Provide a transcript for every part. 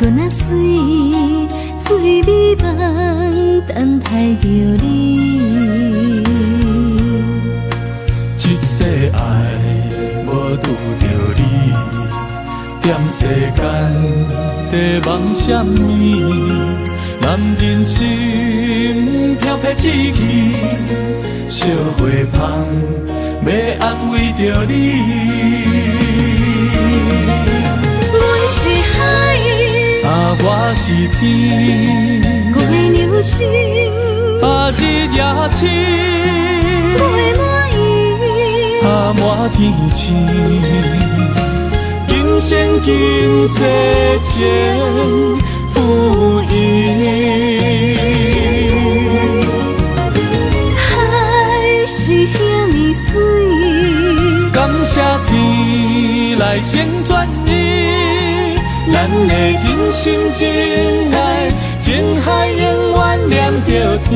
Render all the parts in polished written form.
搁那水，水美梦等待着你。一世爱无拄着你，踮世间在梦什么？男人心飘撇志气，烧花香要安慰着你。阮是海，我是天，我的牛心，日夜深，陪满意，满天星。今生今世情不移，海是遐尼水，感谢天来成全伊，咱的真心真爱，情海永远念着天。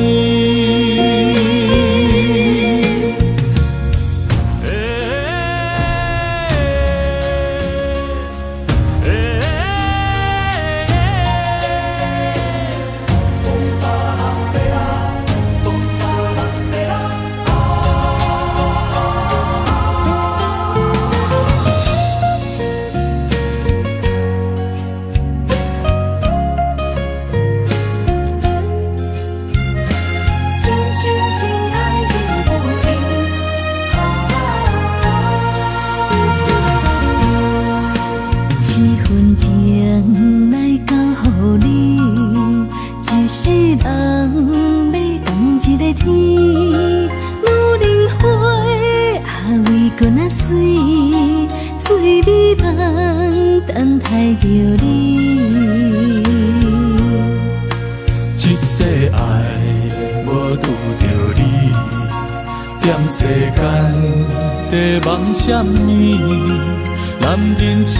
等待着你，一世爱无拄着你，踮世间在梦什么？男人心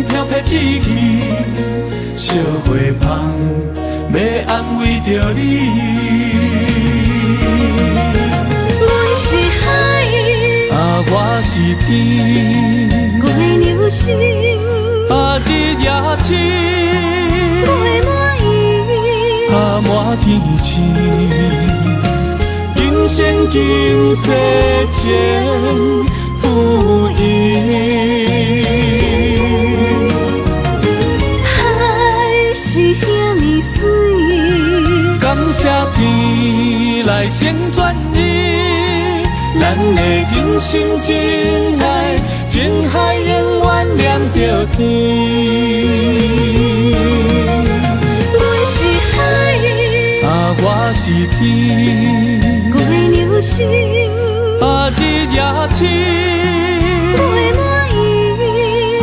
飘撇志气，烧花香要安慰着你。阮是海，我是天，我的牛心，日夜深，陪满意，满天星。今生今世情不移，海是遐尼水，感谢天来成全伊，咱的真心真爱，情海永远念着天。阮是海，我是天，我的牛心，日夜深，陪满意，满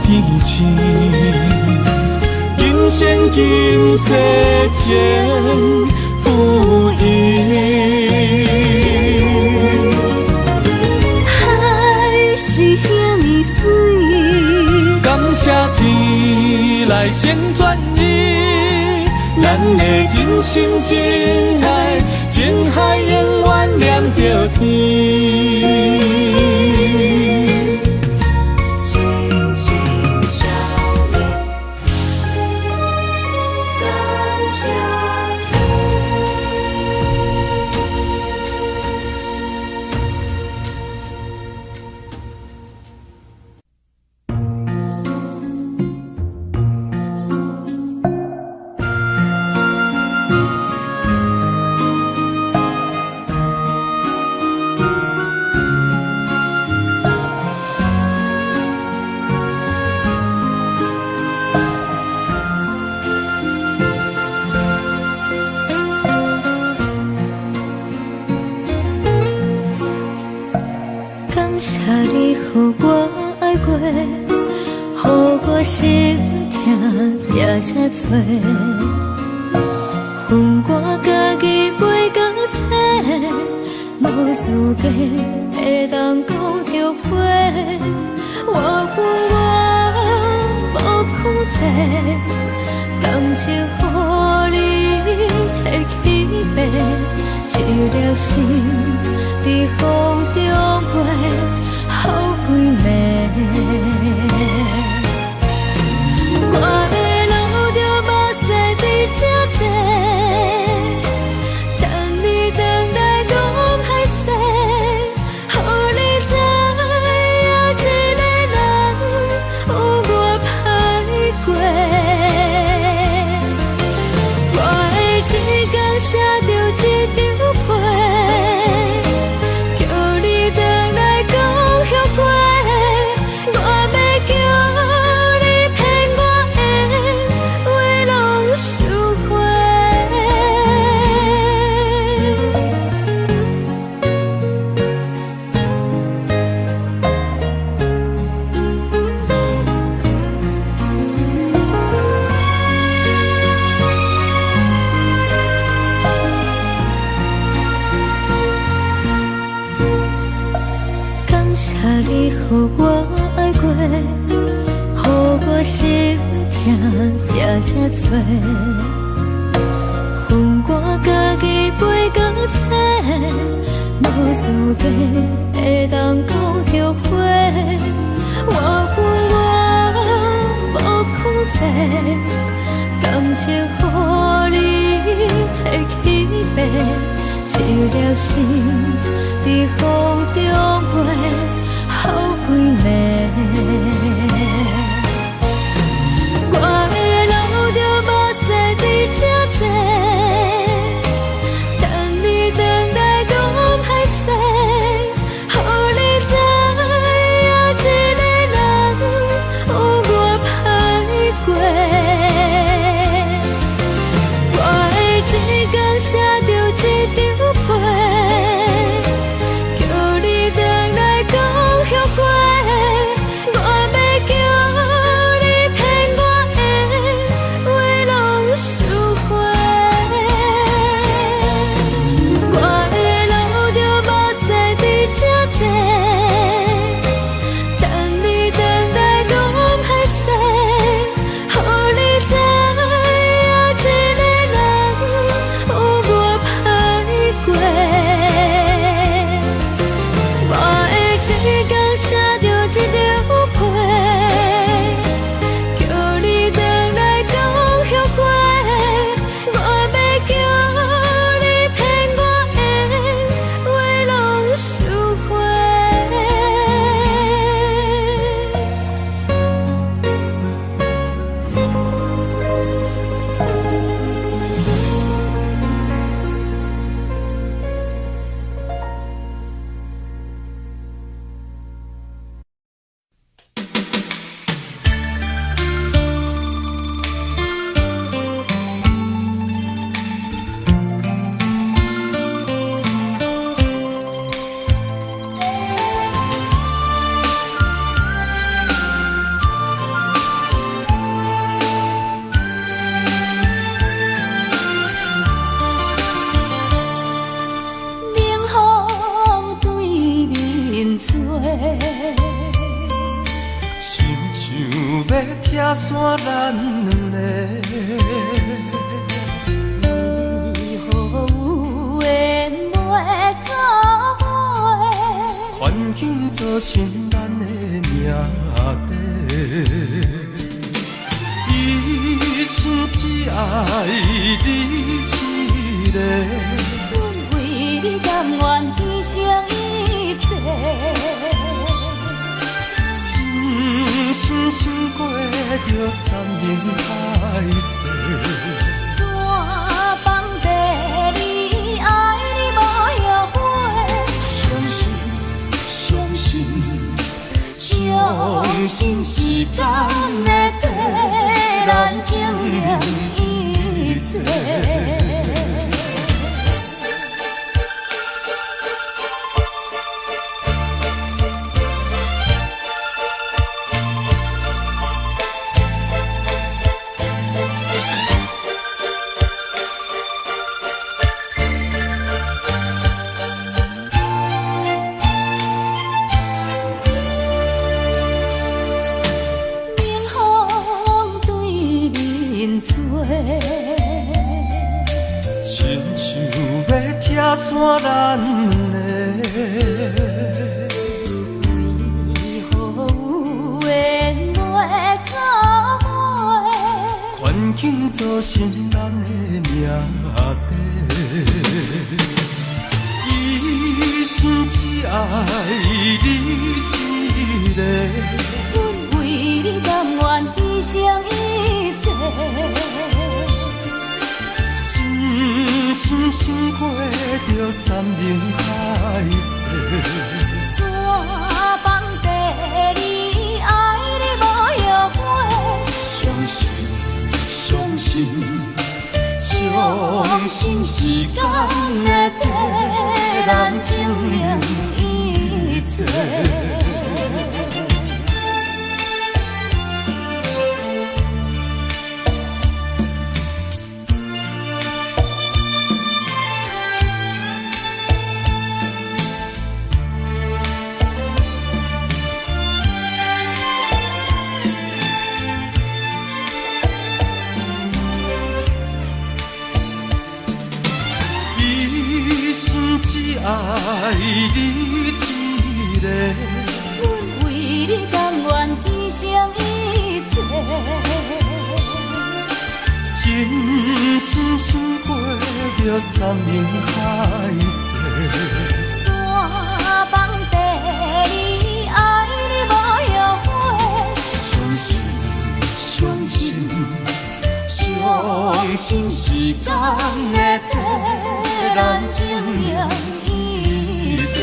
天星。今生今世情不移，海是遐尼水，感谢天来成全伊，咱的真心真爱，情海永远念着天。感谢你，予我爱过，予我心痛也这多，恨我家己袂到切，无资格会当讲着话，我恨我无控制，感情予你摕去卖，一粒心在风中飞，好几暝。听才多，分我家己飞到切，无资格会当讲后悔。我分我无控制，感情予你摕去卖，一粒心伫风中飞，好几暝。我的路着目屎比这多，等你回来讲歹势，予你知影一个人有我歹过。我的一天写着一张被，叫你回来讲后悔。我要叫你骗我的话拢收回。我的路着目屎比这多，等你回来讲歹势，予你知影一个人有我歹过。我的一天写着一张被，叫你回来讲后悔。我要叫你骗我的话拢收回。冷风对面吹，亲像要拆散咱两个，为何有缘袂做伙？环境造成咱的命地。一生只爱你一个，阮为你甘愿牺牲一切，真心想过着山盟海誓。山崩地离，爱你无后悔。相信，相信，相信时间会替咱证明一切。冷风对面吹，亲像要拆散咱两个，为何有缘袂做伙？环境造成咱的命地。一生只爱你一个，阮为你甘愿牺牲一切，真心想过着山盟海誓。山崩地离，爱你无后悔。相信，相信，相信时间会替咱证明一切。你一个，阮为你甘愿牺牲一切，真心心过着山盟海誓。山崩地离，爱你无后悔。相信，相信，相信时间会替咱证明一切。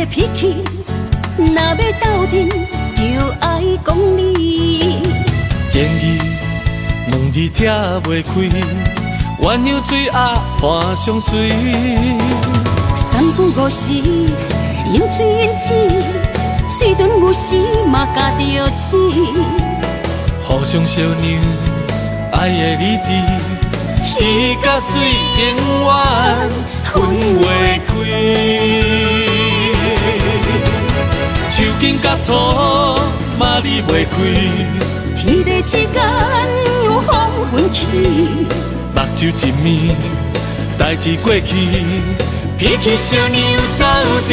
脾气，若要斗阵，就爱讲理。情义两字拆袂开，鸳鸯水鸭伴相随。三不五时，饮水饮水，嘴唇有时嘛加着刺。互相相让，爱的理智，鱼甲水永远分袂开。树根甲土嘛离袂开，天地之间有风云起，目睭一暝，代志过去，脾气小娘斗阵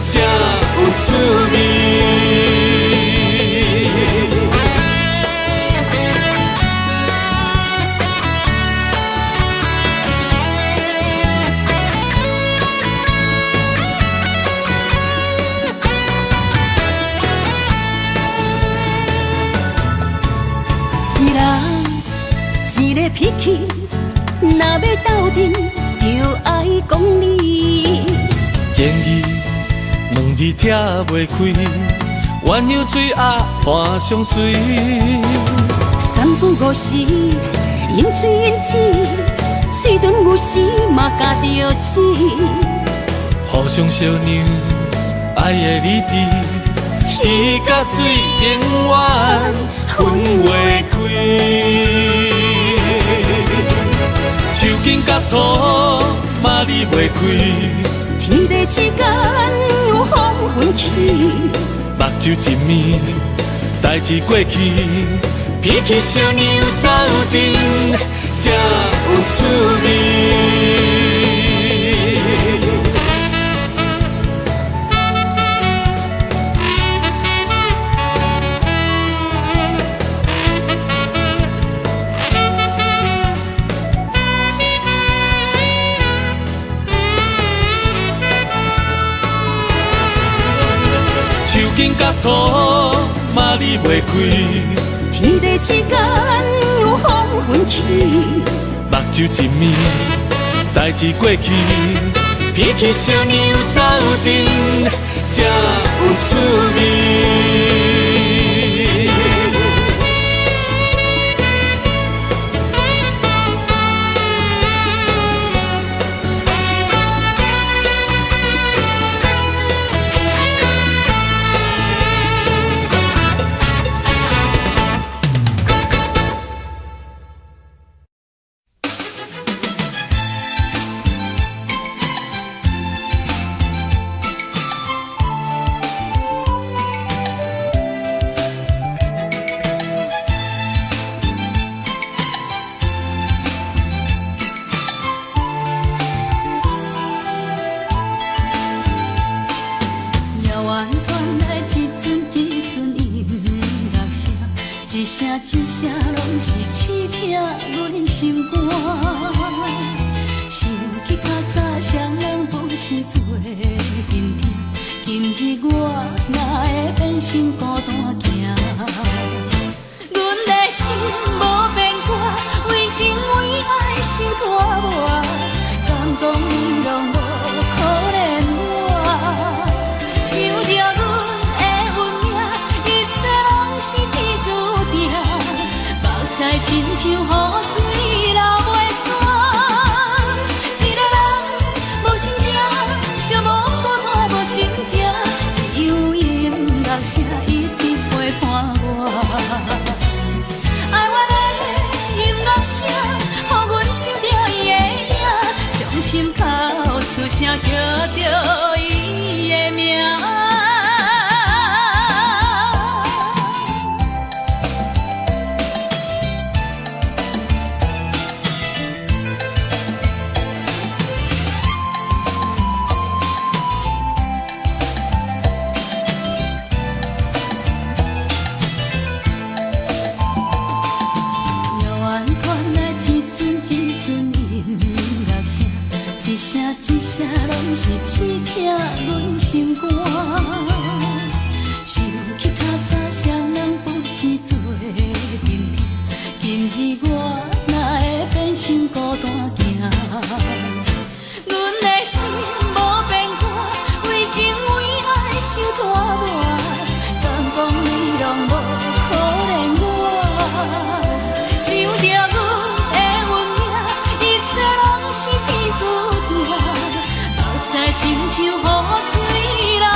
才有趣味。一个脾气，若要斗阵，就爱讲理。前义两字拆袂开，鸳鸯水鸭伴相随。三不五时，饮水饮水，嘴唇有时嘛加着刺。互相相让，爱的理智，鱼甲水永远分袂开。树根甲土嘛离袂开，天地之间有风云起，目睭一暝，代志过去，脾气小娘斗阵才有趣味。根甲土嘛离袂开，天地之间有风云起，目睭一暝，代志过去，脾气小娘斗阵才有趣味。一声拢是刺痛阮心肝，想起较早双人不是做阵听，今日我哪会变成孤单行？阮的心无变卦，为情为爱受拖磨，敢讲你拢无可怜我，想着阮的运命，一切拢是天注定。目屎亲像雨水流袂散，一个人无心情，寂寞孤单无心情，只有音乐声一直陪伴我。爱我的音乐声，予阮想着伊的影，伤心哭出声叫着伊的名。一声拢是刺痛阮心肝，想起较早双人不是做阵听，今日我哪会变成孤单行？阮的心无变卦，为情为爱受拖磨，敢讲你拢无可怜我，想着阮的运命，一切拢是天注定。亲像雨水流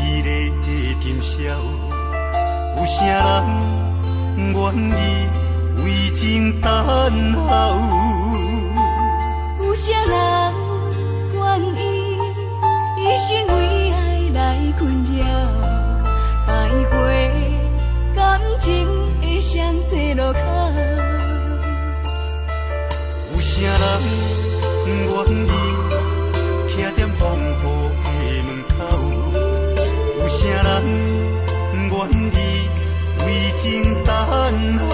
美丽的今宵，有啥人愿意为情等候？有啥人愿意一生为爱来困扰？徘徊感情的上济路口。有啥人愿意徛在风雨的门口？有啥人愿意为情等候？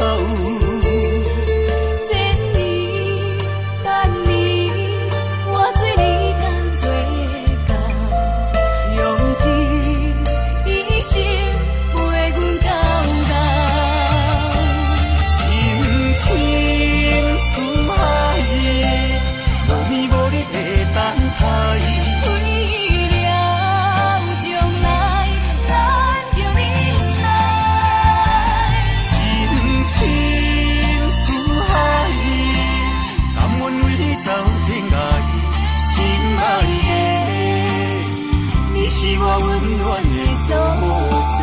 我温暖的所在。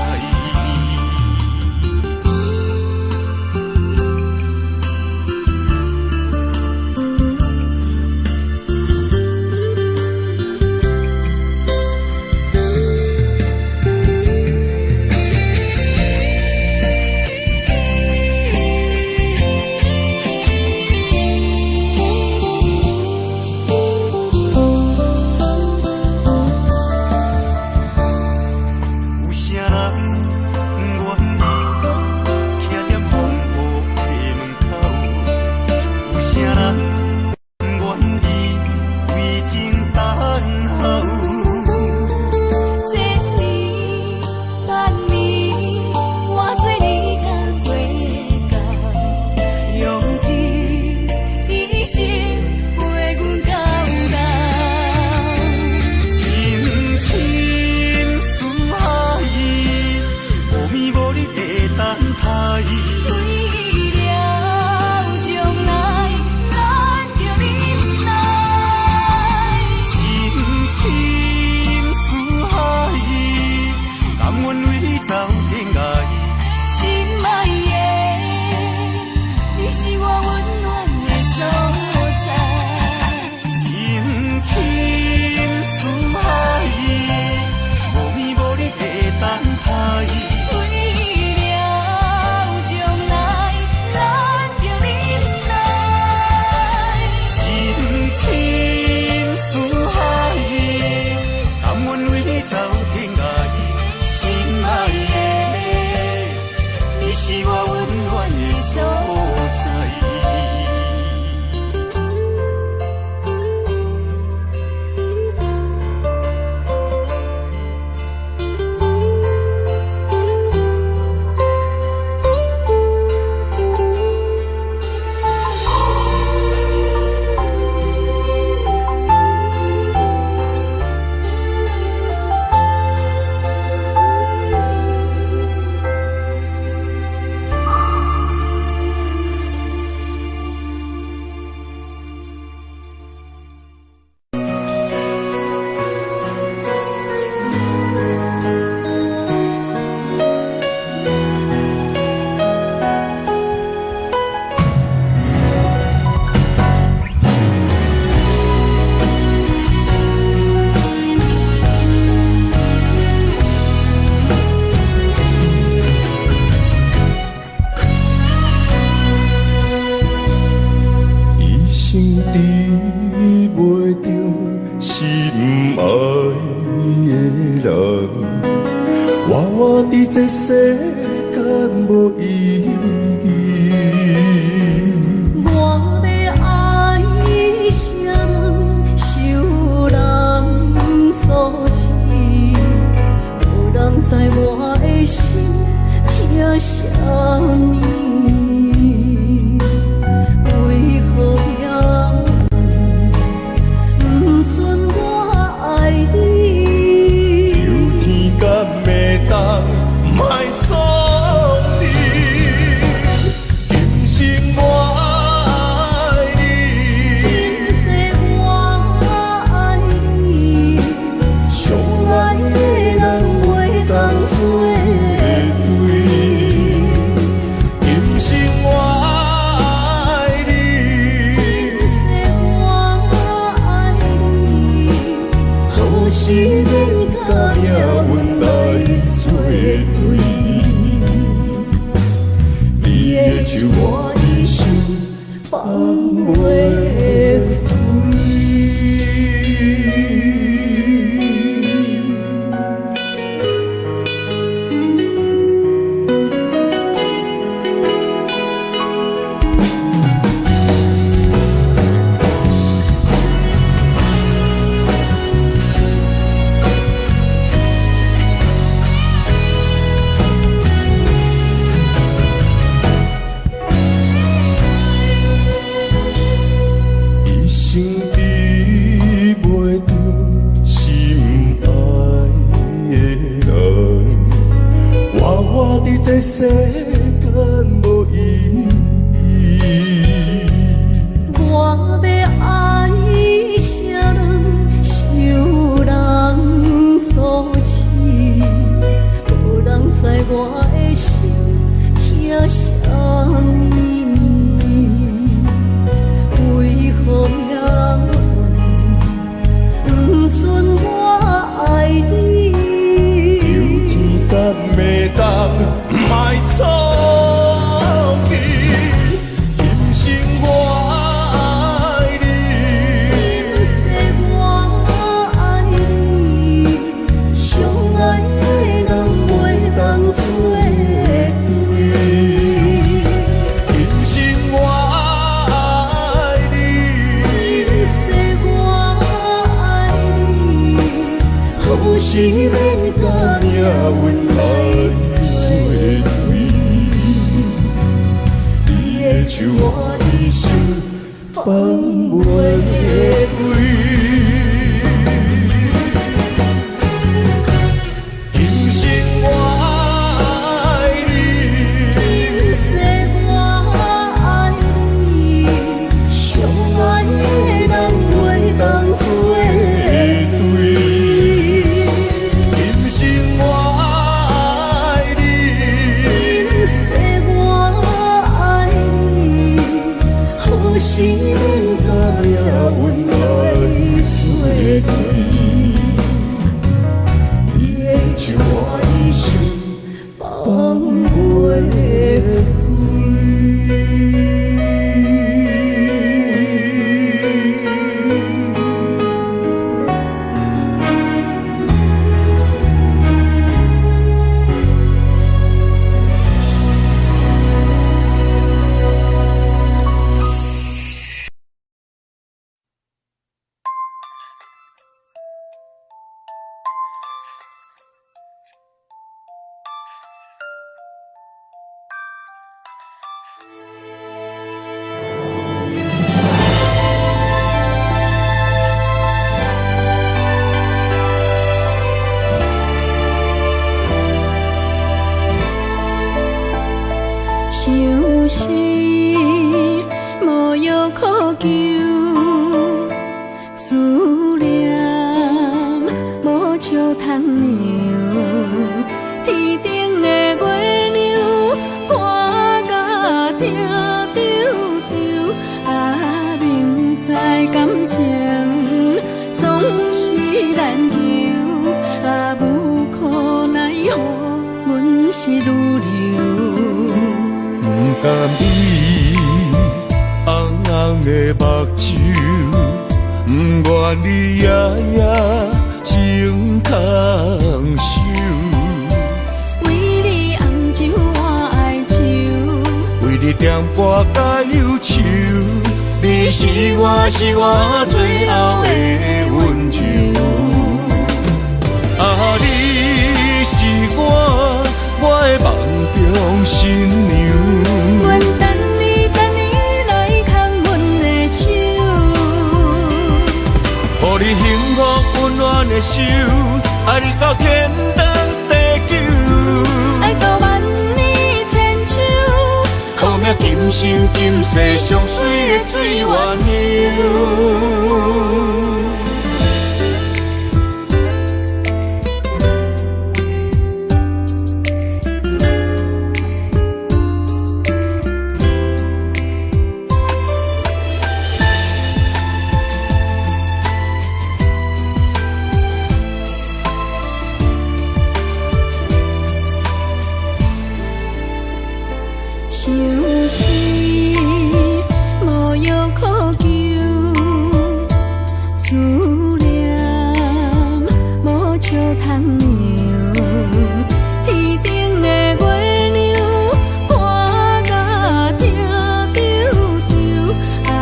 相爱的人袂这世间无意义。我要爱啥人，受人所欺，无人知我的心疼啥物。为何命运不准我爱你？有天敢会当卖错去，今生我爱你，今世我爱你，相爱的人袂当做对。今生我爱你，今世我爱你，可是免甲命运来作对。你的手我的心放袂开。今生我爱你，今世我爱你，相爱的人袂当做对。今生我爱你，今世我爱你，可是免甲命运来作对。你的手我的心放袂想是无药可救，思念无笑通留。天顶的月亮看甲定丢丢，啊，明知感情总是难求，啊，无可奈何，阮是愈流。不甘你红红的目睭，不愿你夜夜情空守。为你红酒换哀愁，为你点歌甲忧愁，你是我最后的温柔。啊，你是我的梦中新娘。阮等你来牵阮的手，予你幸福温暖的手，爱你到天长地久，爱到万年千秋，好命今生今世上水的水缘由。想是无药可救，思念无笑通留。天顶的月亮看甲定丢丢，啊，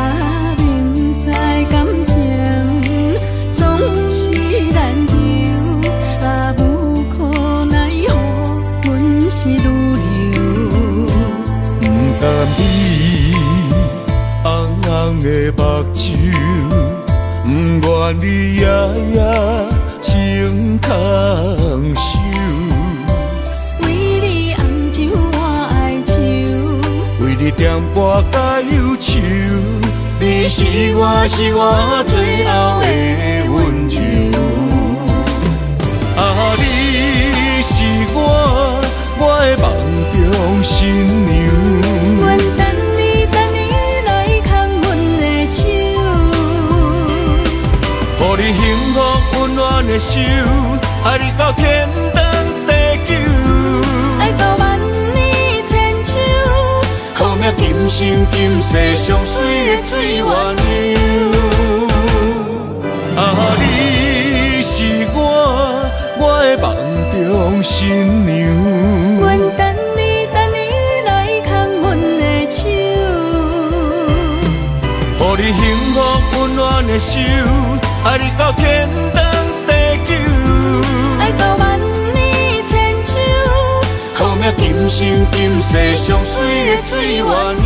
明知感情总是难求，啊，无可奈何，阮是愈流。点歌甲忧愁，你是我最后的温柔。啊，你是我的梦中新娘。阮等你来牵阮的手，予你幸福温暖的手，爱你到天长地久。爱到万年千秋，好命今生今世上水的水鸳鸯。啊，你是我的梦中新娘。阮等你来牵阮的手，予你幸福温暖的手，爱你到天长地久。爱到万年千秋，好命今生今世上水的水鸳鸯。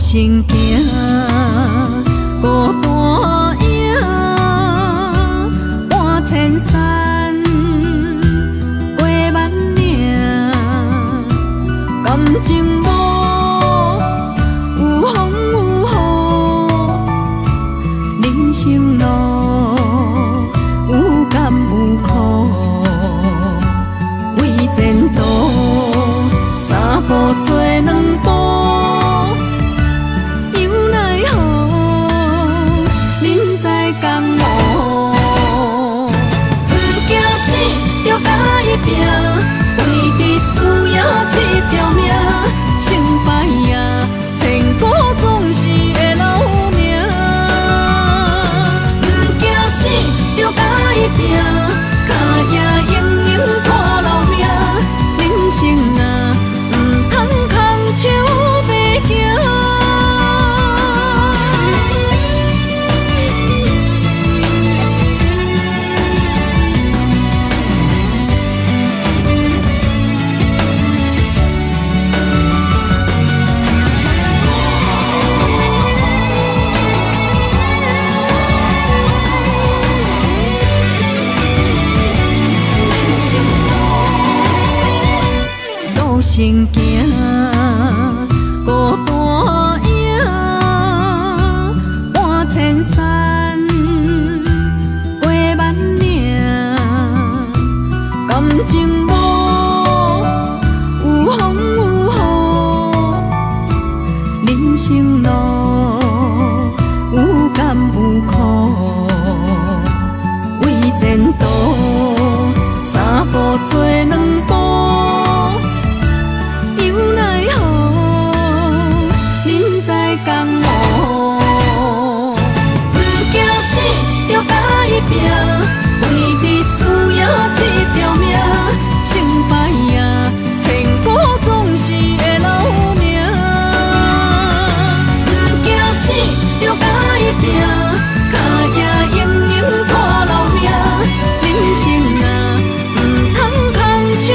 行行孤单影，半千山过万岭，感情无有风有雨，人生路有甘有苦，为前途三步做两步。为着需要这条命，成败呀，千古总是会留名。不惊死，着甲伊拼，脚也永永拖留命。人生啊，不通空手白行。行行孤单影，半千山过万岭，感情无有风有雨，人生路有甘有苦，为前途三步做两步。拼，为着需要这条命，成败呀，千古总是会留名。不惊死，着甲伊拼，脚也永永拖留命。人生啊，不通空手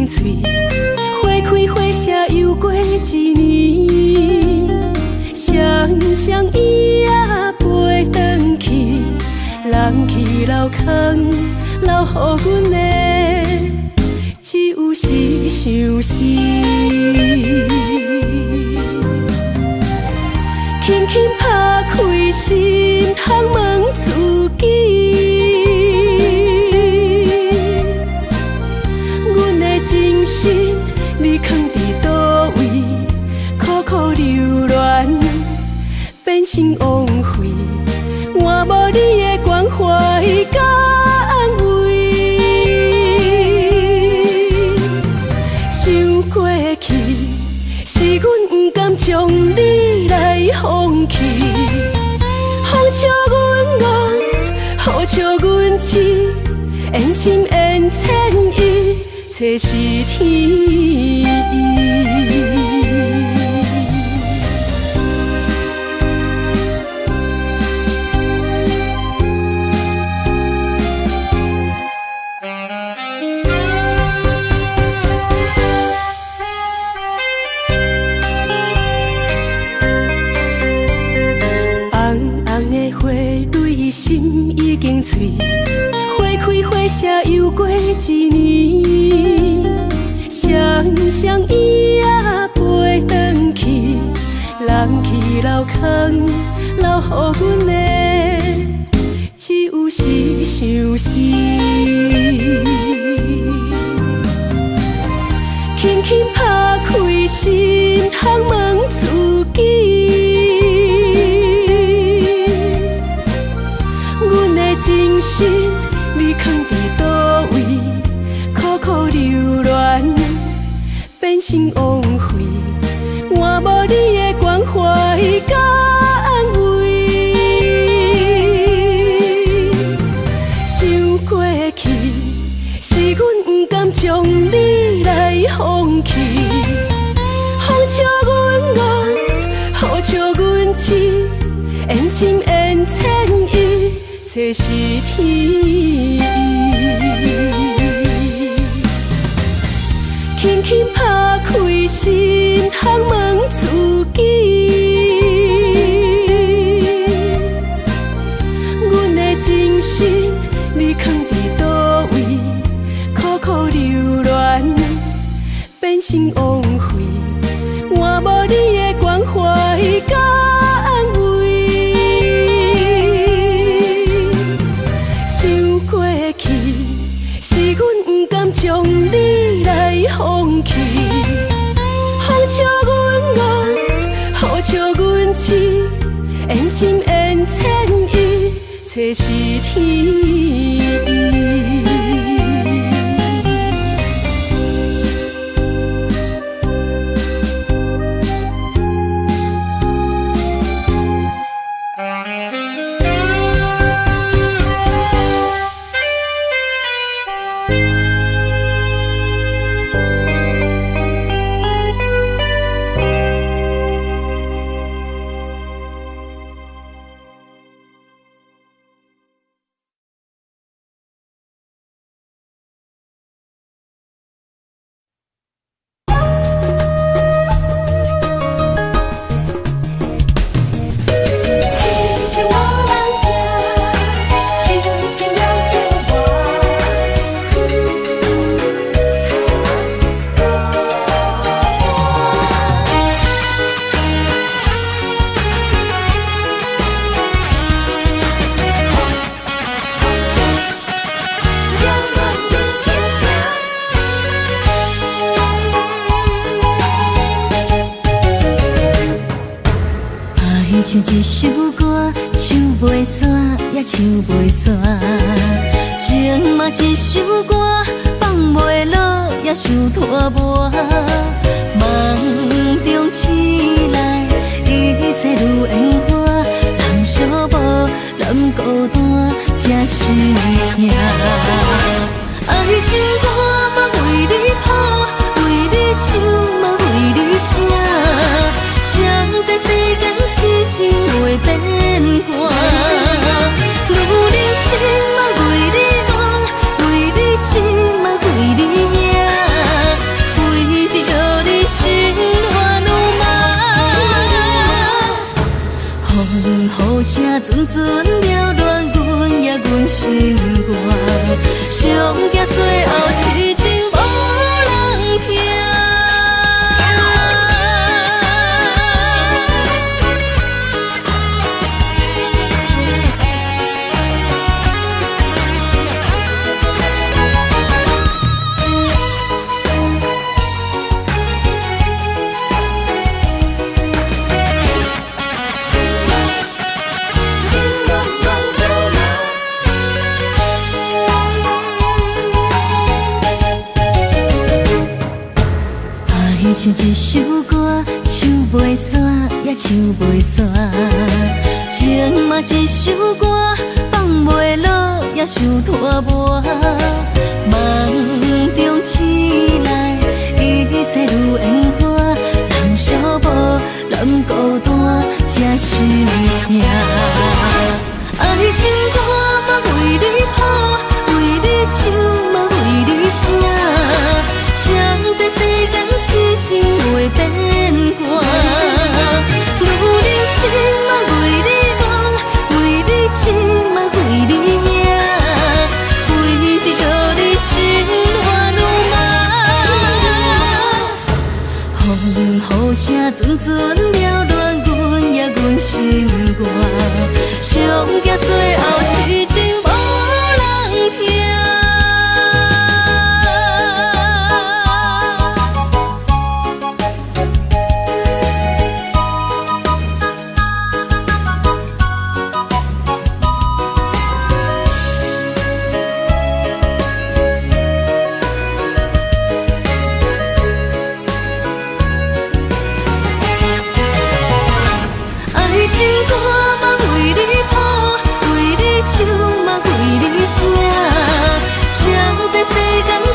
嘴，花开花谢又过一年，双双伊也飞转去，人去楼空，楼留予阮的，只有是相思。轻轻拍开心窗问自己，阮的真心你藏伫倒位？苦苦流恋变成枉费，换无你的关怀甲安慰。想过去，是阮不甘将你来放弃，风笑阮憨，雨笑阮痴，缘深缘浅意，找是天意。心已经碎，花开花谢又过一年，双双伊也飞转去，人去楼空，留予阮的只有是相思。轻轻拍开心窗问自己，真心你藏伫倒位？苦苦流恋变成枉费，换无你的关怀甲安慰。想过去，是阮不甘将你来放弃，风笑阮憨，雨笑阮痴，缘深缘浅意，这是天意。轻轻拍开心窗问自己，阮的真心你藏伫倒位？苦苦流恋变成枉费，换无你的关怀甲安慰。是阮不甘将你来放弃，风笑阮憨，雨笑阮痴，缘深缘浅意，这是天意。唱一首歌，唱袂煞也唱袂煞，情嘛一首歌，放袂落也想拖磨。梦中醒来，一切如烟花，人寂寞，人孤单，才心痛。爱情我嘛为你谱，为你唱嘛为你写。谁知世间痴情袂变卦，女人心嘛为你梦，为你痴嘛为你赢，为着你心乱如麻。风雨声阵阵扰乱阮也阮心肝，像一首歌，唱袂煞也唱袂煞。情嘛一首歌，放袂落也想拖磨。梦中醒来，一切如烟花。人寂寞，人孤单，才心痛。爱情歌嘛为你谱，为你唱嘛为你写。谁知世间痴情袂变卦，女人心嘛为你梦，为你痴嘛为你赢，为着让你心乱如麻。风雨声阵阵缭乱，阮也阮心肝，上惊最后痴情无人听。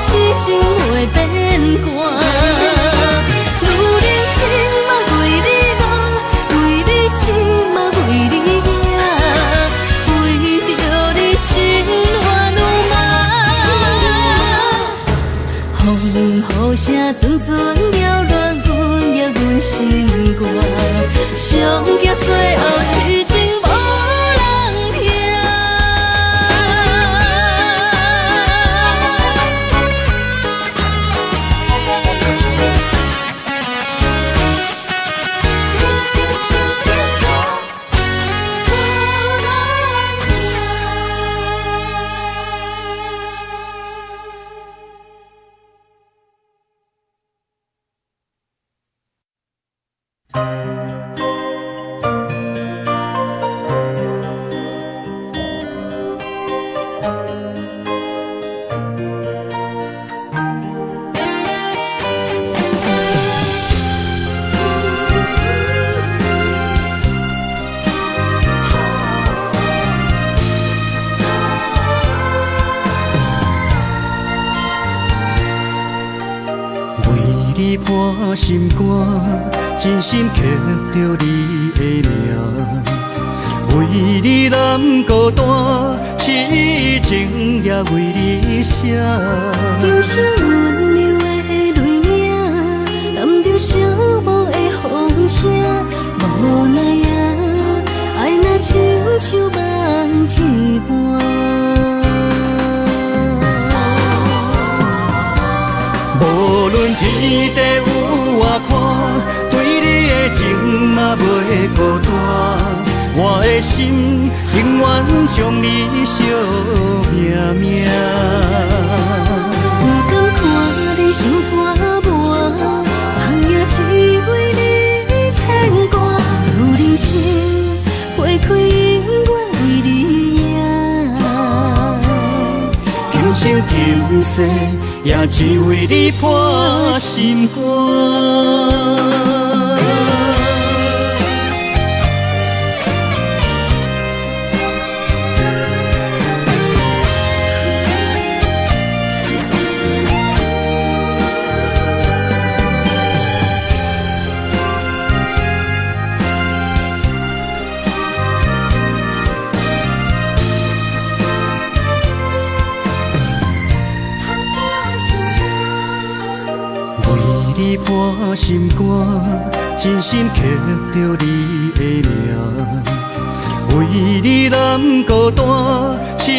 痴情袂变卦，女人心嘛为你梦，为你痴嘛为你赢，为着让你心乱如麻。风雨声阵阵缭乱，阮也阮心肝，上惊最后痴情无人听。伴心肝，真心刻着你的名，为你难孤单，痴情也为你写。忧伤温柔的泪影，染着寂寞的风声，无奈啊，爱若亲像梦一般。无论天地有外宽，对你的情嘛袂孤单。我的心永远将你惜命命。不甘看你受拖磨，人也只为你牵挂。有人生花开永远为你赢，今生今世。也只为你破心肝。伴心肝，真心刻着你的名，为你难孤单，痴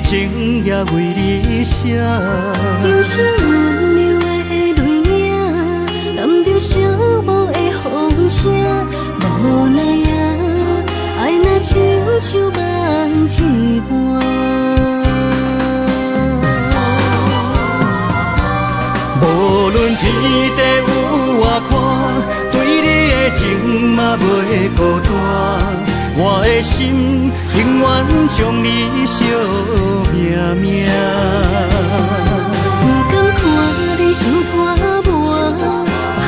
情也为你写。忧伤温柔的泪影，染着寂寞的风声，无奈啊，爱若亲像梦一般。无论天地有外宽，对你的情嘛袂孤单。我的心永远将你惜命命。不甘看你受拖磨，人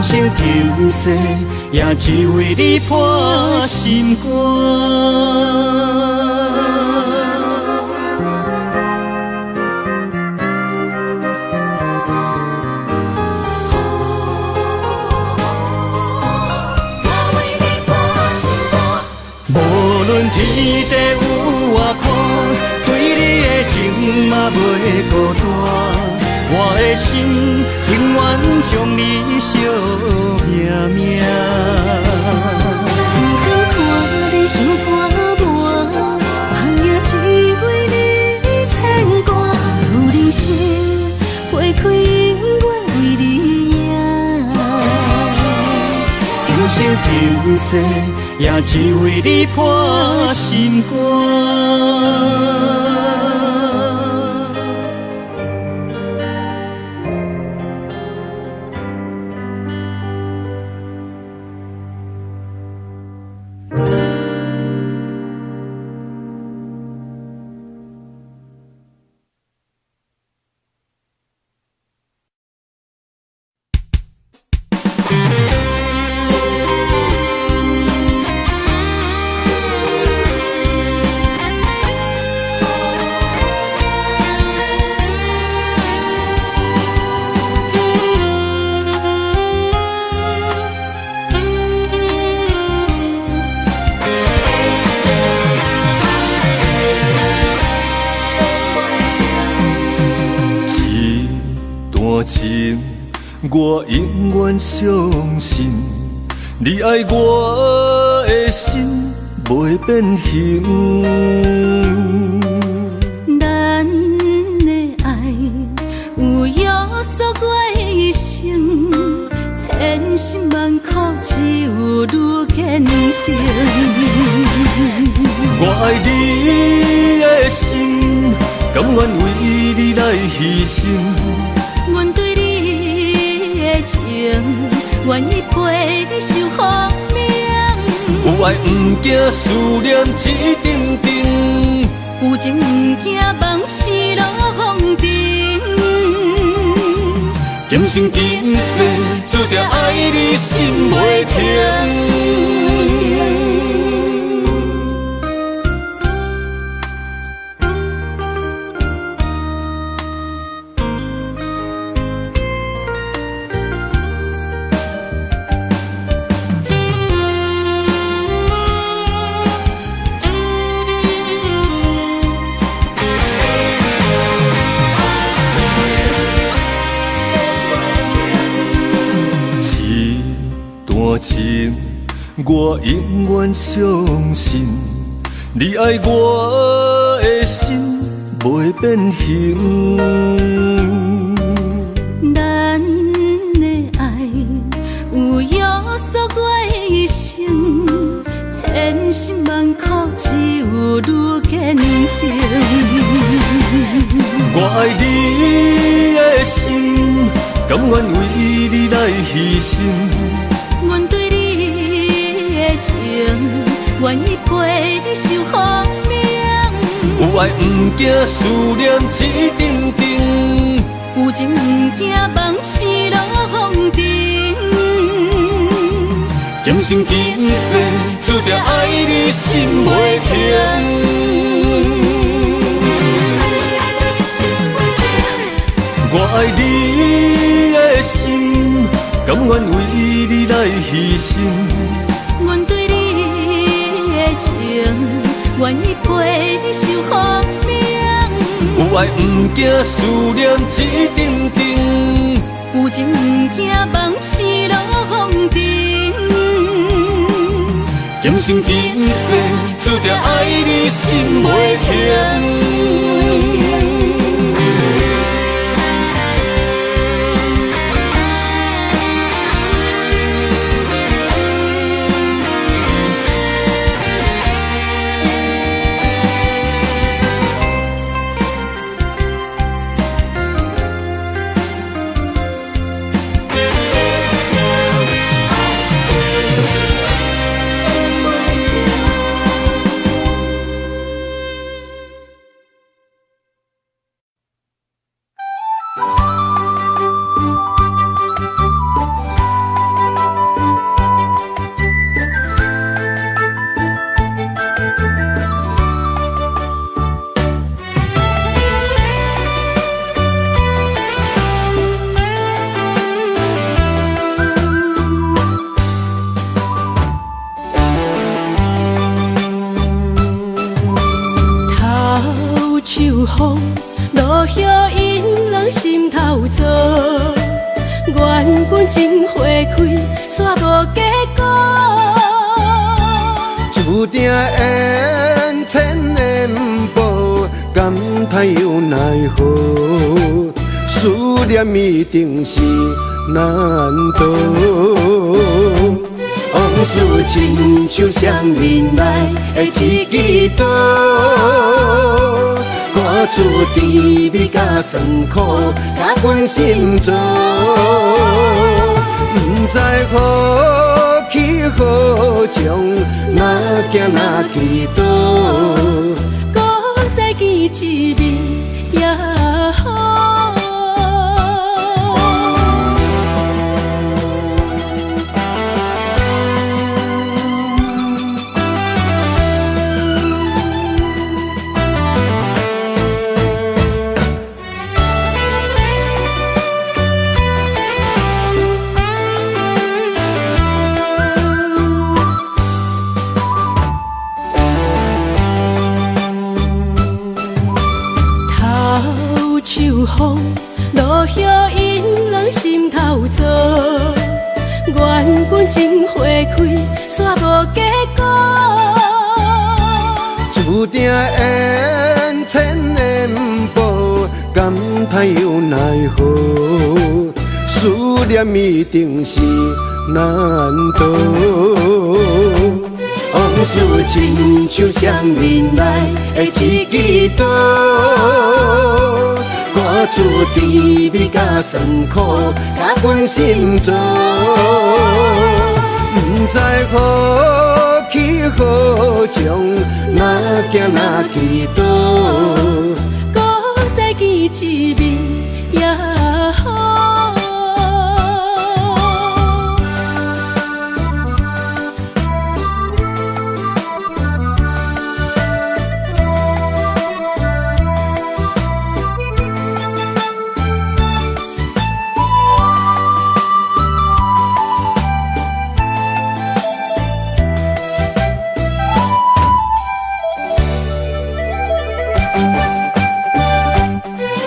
今生今世也只为你破心肝。无论天地有外宽，对你的情嘛袂孤单。我的心永远将你惜命命。不敢看你想拖磨，红颜只为你牵挂。有人生花开永远为你赢。今生今世也只为你破心肝。情，我永远相信，你爱我的心袂变形。咱的爱有约束我的一生，千辛万苦只有愈坚定。我爱你的心，甘愿为你来牺牲。阮对你的情，愿意陪你受风凉。有爱不惊思念一阵阵，有情不惊梦是落风尘。今生今世注定爱你心袂停。情，我永远相信，你爱我的心袂变形。咱的爱有约束我的一生，千辛万苦只有愈坚定。我爱你的心，甘愿为你来牺牲。阮对你的情，愿意陪你受风凉。有爱不惊思念一阵阵，有情不惊梦是落风尘。今生今世注定爱你心袂停。我爱你的心，甘愿为你来牺牲。阮对你的情，愿意陪你受风凉。有爱不惊思念一阵阵，有情不惊梦是落风尘。今生今世注定爱你心袂停。本真花开，煞无结果。注定缘千缘报，感叹又奈何？思念一定是难渡。往事亲像双面来的一支刀，看出甜蜜甲酸苦，甲阮心中。不知何去何从，哪行哪去倒，搁再见一面也好。风落叶引人心头躁，缘本真花开，煞无结果。注定缘千缘报，感叹又奈何？思念一定是难渡。往事亲像双面来的一支刀，看出甜蜜甲酸苦，甲阮心中。不知何去何从，哪行哪去倒，搁再见一面也好。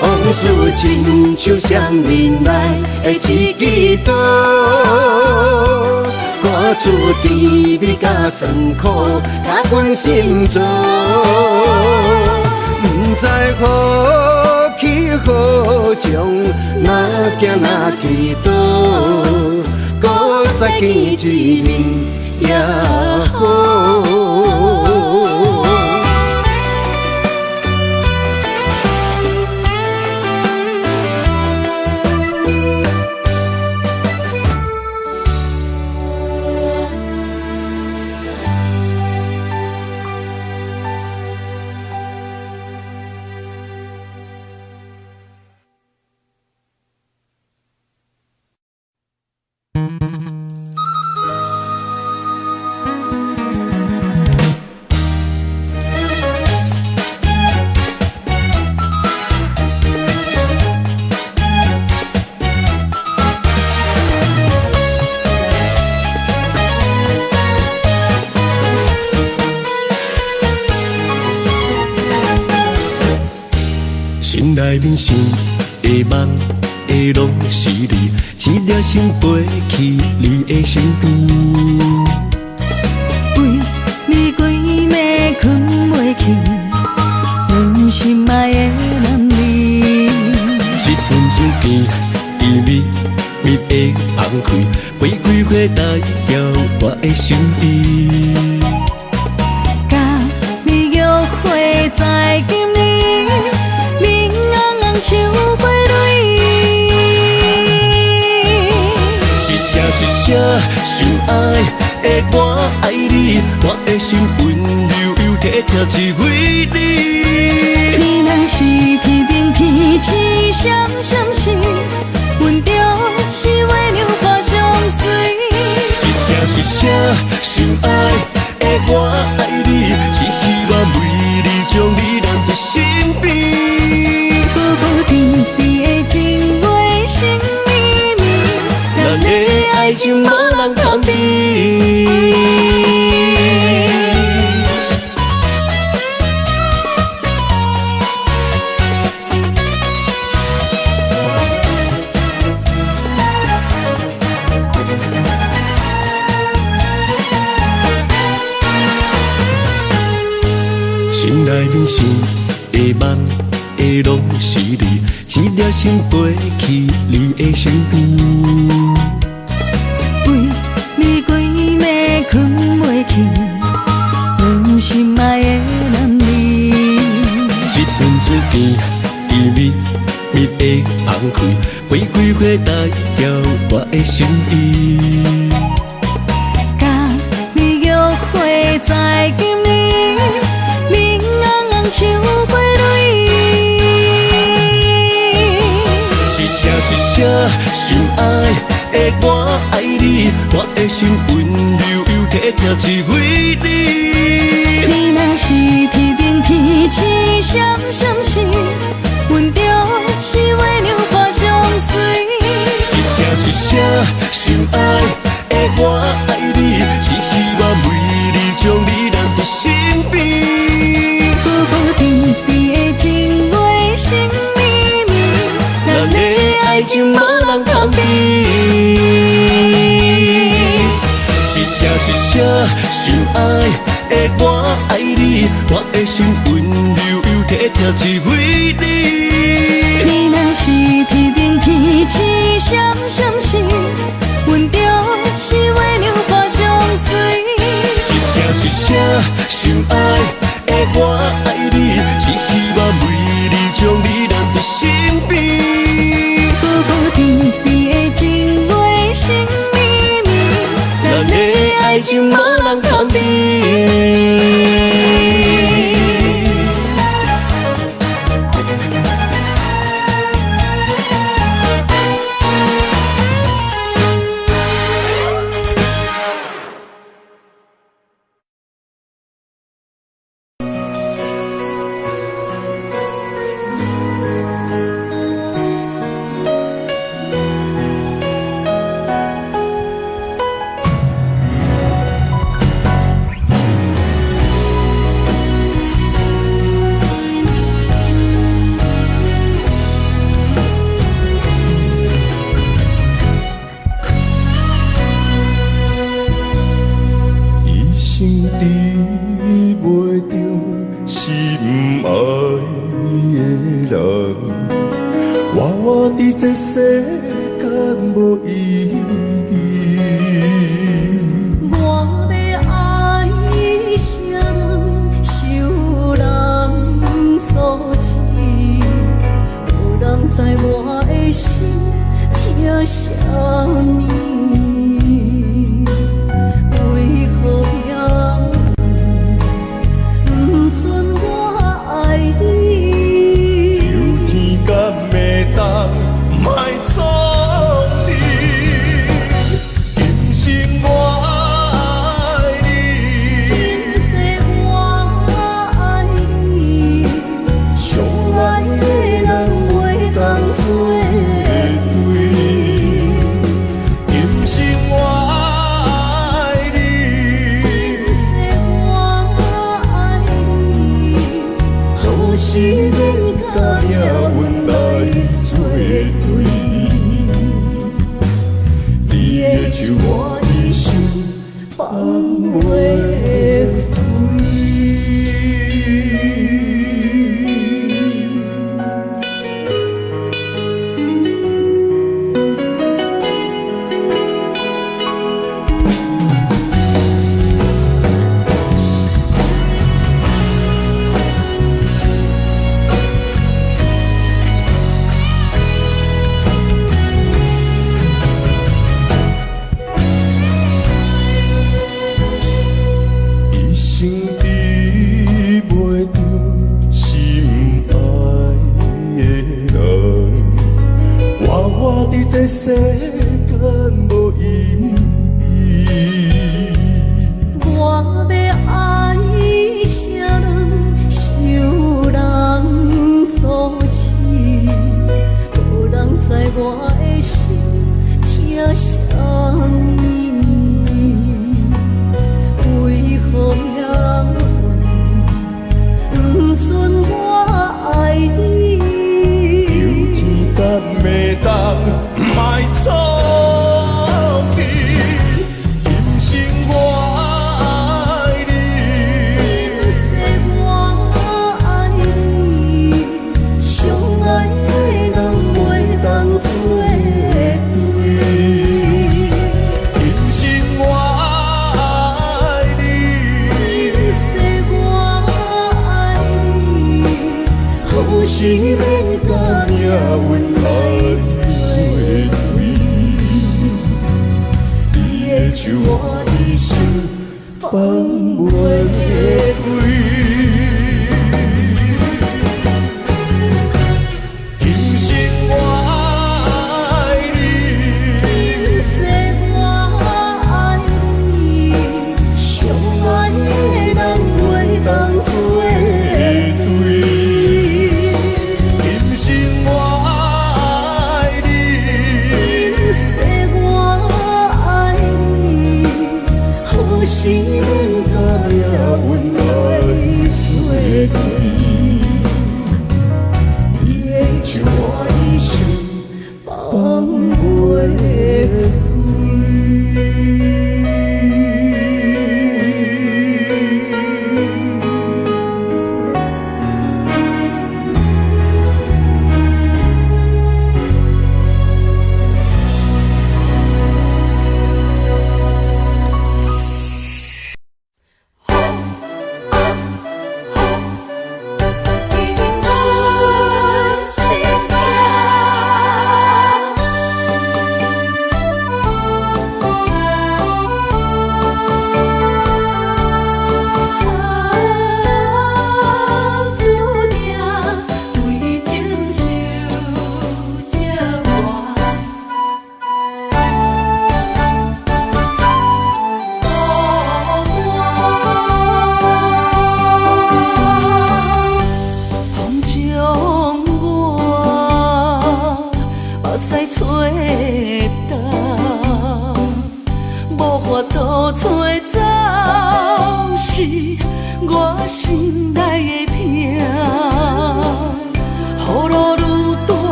往事亲像双面来的一支刀，看出甜蜜甲酸苦，甲阮心中。不知何去何从，哪行哪去倒，搁再见一面也好。心内面想的梦的拢是你，一粒心飞去你的身边。为你规暝困袂去，阮心爱的男儿。一寸寸甜甜蜜蜜的放开，玫瑰花代表我的心意。甲你约会在今年，明红红像花蕊。是啥是啥，心爱的我爱你，我的心温柔又体贴只为你。你若是天顶天星闪闪时，阮就是月亮花相随。是啥是啥，心爱的我爱你，只希望每日将你揽在身边。浮浮沉沉的情话心绵绵，咱的爱情无人通比。内面想的梦的拢是你，一粒心飞去你的身边。为你规暝困袂去，阮心爱的男儿。一寸珠边，甜蜜蜜的放开，玫瑰花代表我的心意。甲你约会在今年，明红红像花蕊。是啥是啥，心爱的我爱你，我的心温柔又体贴只为你。你若是天顶天星闪闪时，阮就是月亮花相随。是啥是啥，心爱的我爱你，只希望每日将你揽在身边。浮浮沉沉的情话心绵绵，咱的爱情无人通比。是啥是啥，心爱的我爱你，我的心温柔又体贴只为你。你若是天顶天星闪闪时，阮就是月亮花相随。是啥是啥，心爱的我爱你，只希望每日将你揽在身边。浮浮沉沉的情话心绵绵，咱的爱情无人通比。是免甲命运来作对，你的手我一生放袂开。今生我爱你，今世我爱你，相爱的人袂当作对。今生我爱你，今世我爱你，何时免甲命运来作对？你的手我一生放袂开。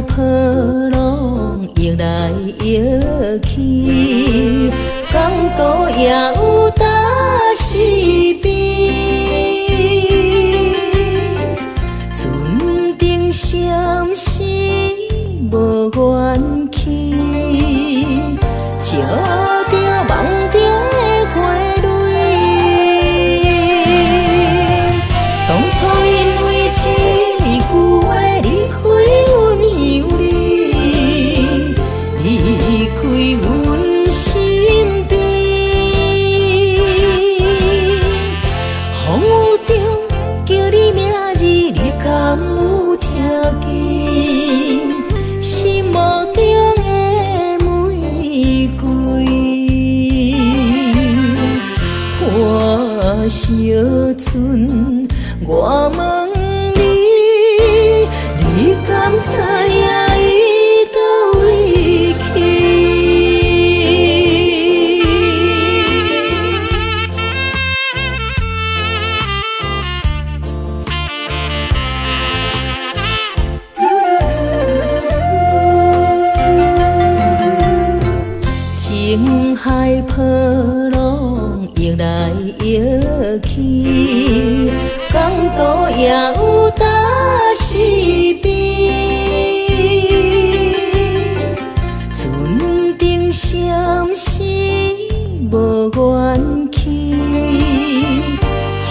波浪涌来涌去，港都也有大是悲。船顶闪烁无元气，笑着梦中的花蕊。当初因为一句话离开阮乡里，离开阮身边。风雨中叫你名字，你敢有听见？心目中的玫瑰，破小船，我问你，你敢知影伊倒位去？情海波浪涌来涌去，港都也有大是悲。船顶闪烁无元气，笑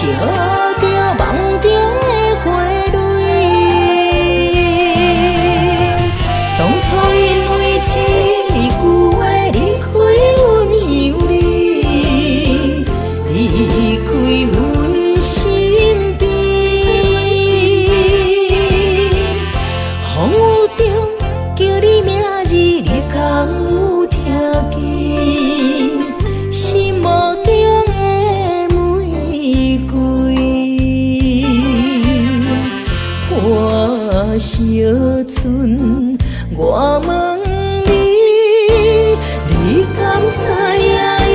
着梦中的花蕊。当初因为一句话离开阮乡里，离开阮身边。风雨中叫你名字，你敢有听见？心目中的玫瑰，破小船，我问你，你敢知影伊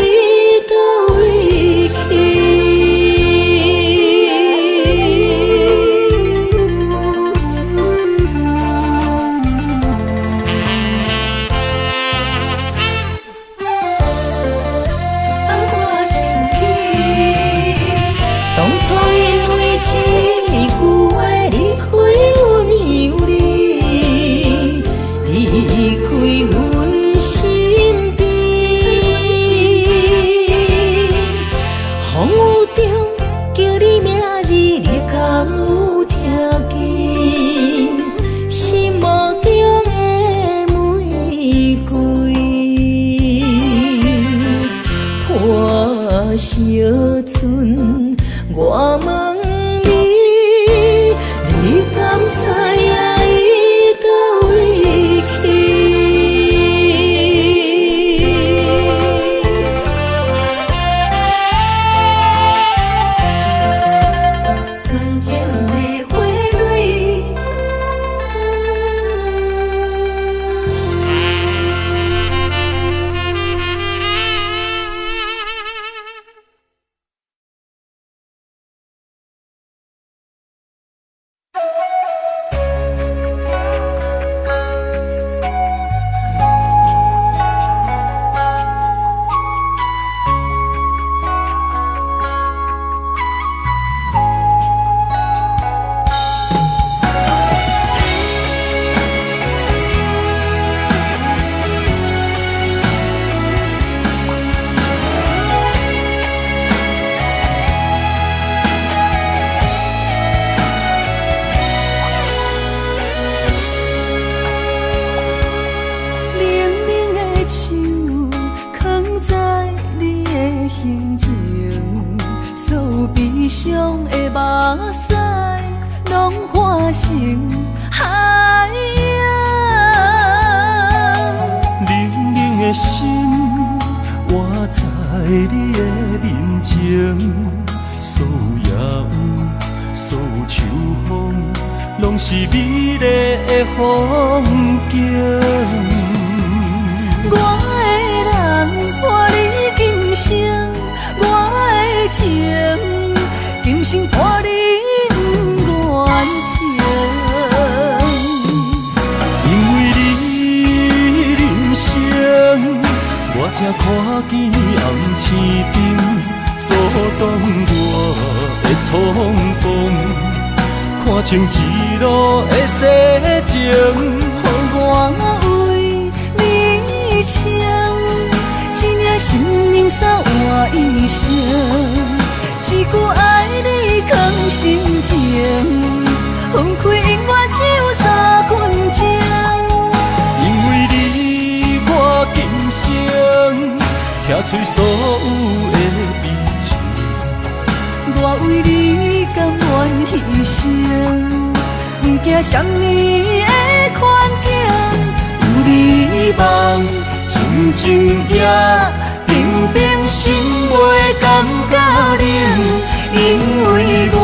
倒位去？当初因为一句话离开阮乡里，离开阮身边。风雨中叫你名字，你敢有听见？心目中的玫瑰，破小船，我问你，你敢知影伊倒位去？纯情的花蕊，伤的目屎，拢化成海洋。冷冷的心，活在你的面前，所有夜雾，所有秋风，拢是美丽的风景。我的人伴你今生，我的情今生伴你不愿停。因为才看见红青灯阻挡我的冲动。看清一路的世情，予我为你唱，一领心娘伞换一生，一句爱你藏心情，分开永远只有三分钟。因为你，我今生拆碎所有的悲情。我为你甘愿牺牲，不惊什么的困境。有你梦，真情也平平心袂感觉冷。因为我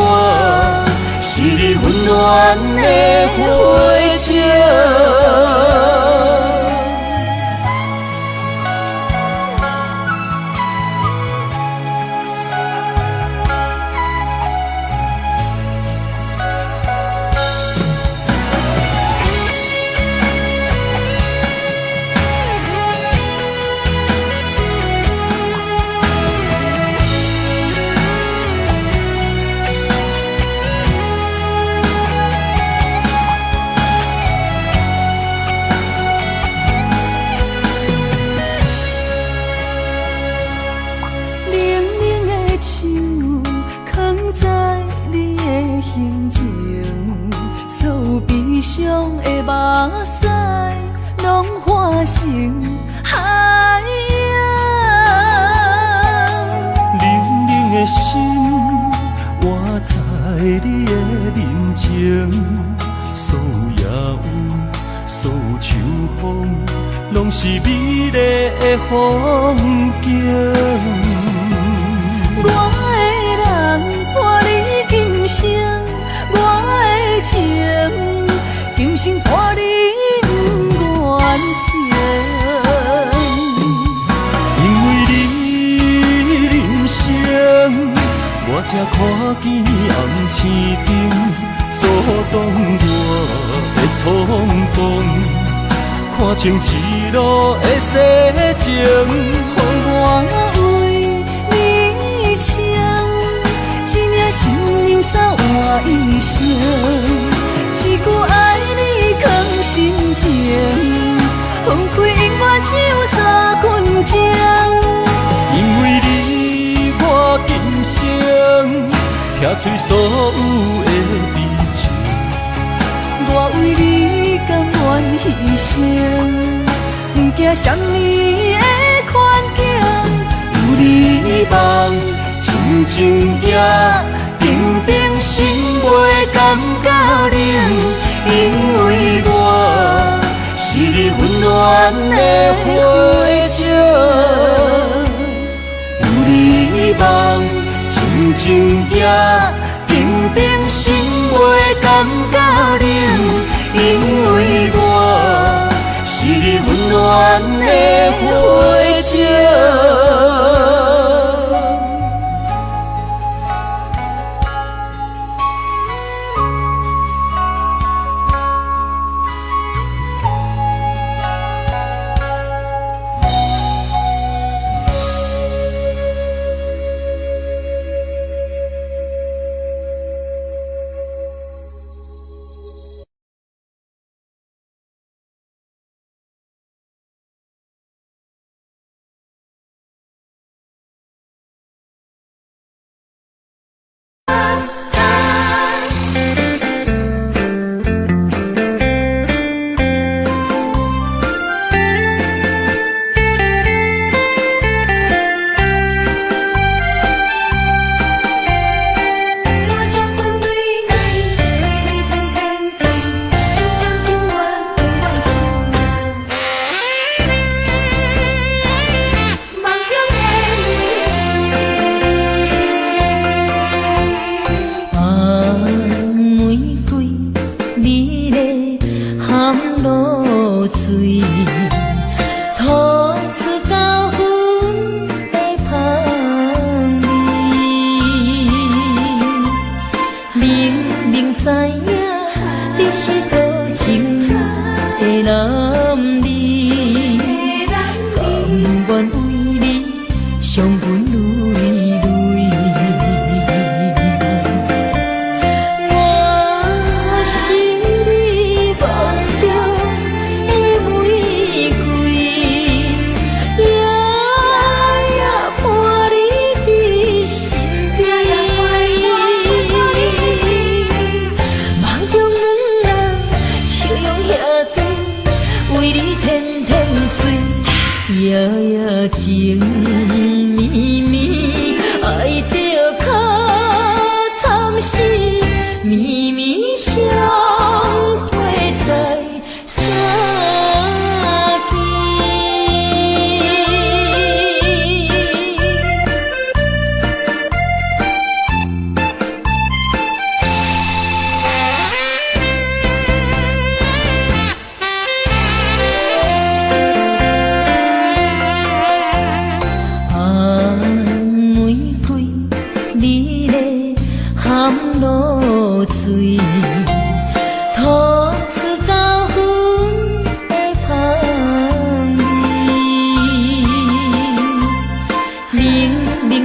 是你温暖的火情。伤的目屎，拢化成海洋。冷冷的心，活在你的面前，所有野有，所有秋风，拢是美丽的风景。我的人伴你今生，我的情。今生伴你不愿停，因为你人生，我才看见红青灯阻挡我的冲动，看清一路的世情。予我为你唱，一领心娘伞换一生，一句爱你藏心情，分开永远只有三分钟。因为你，我今生拆碎所有的悲情。我为你甘愿牺牲，不惊什么的困境。有你梦，真情也平平心袂感觉冷。因为我是你温暖的火情，有你梦，真情也平平心袂感觉冷。因为我是你温暖的火情。情的男儿，甘愿为夜夜情绵绵，爱着较惨死，绵绵相会在三更。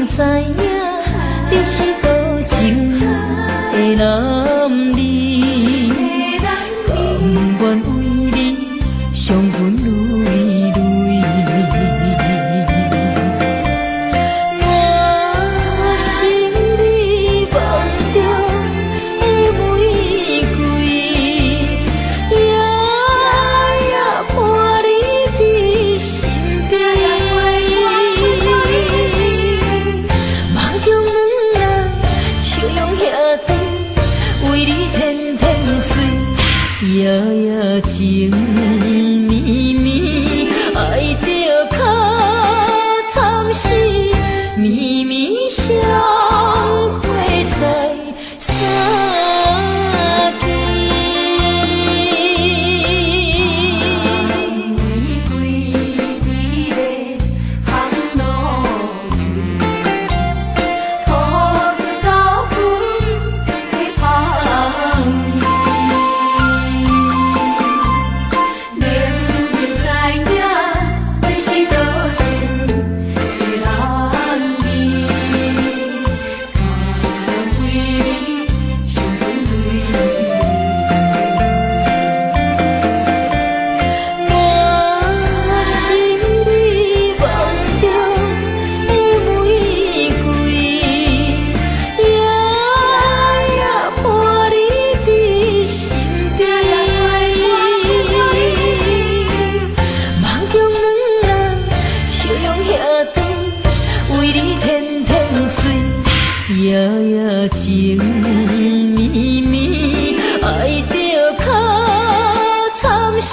知影你是多情的男儿，甘愿为你伤痕累累。我是你梦中的玫瑰，夜夜伴你在身边。夜夜情绵绵，爱着较惨死，绵绵相会在三更。玫瑰美丽香露水，吐出高分的香味。夜夜情绵绵，爱着较惨死，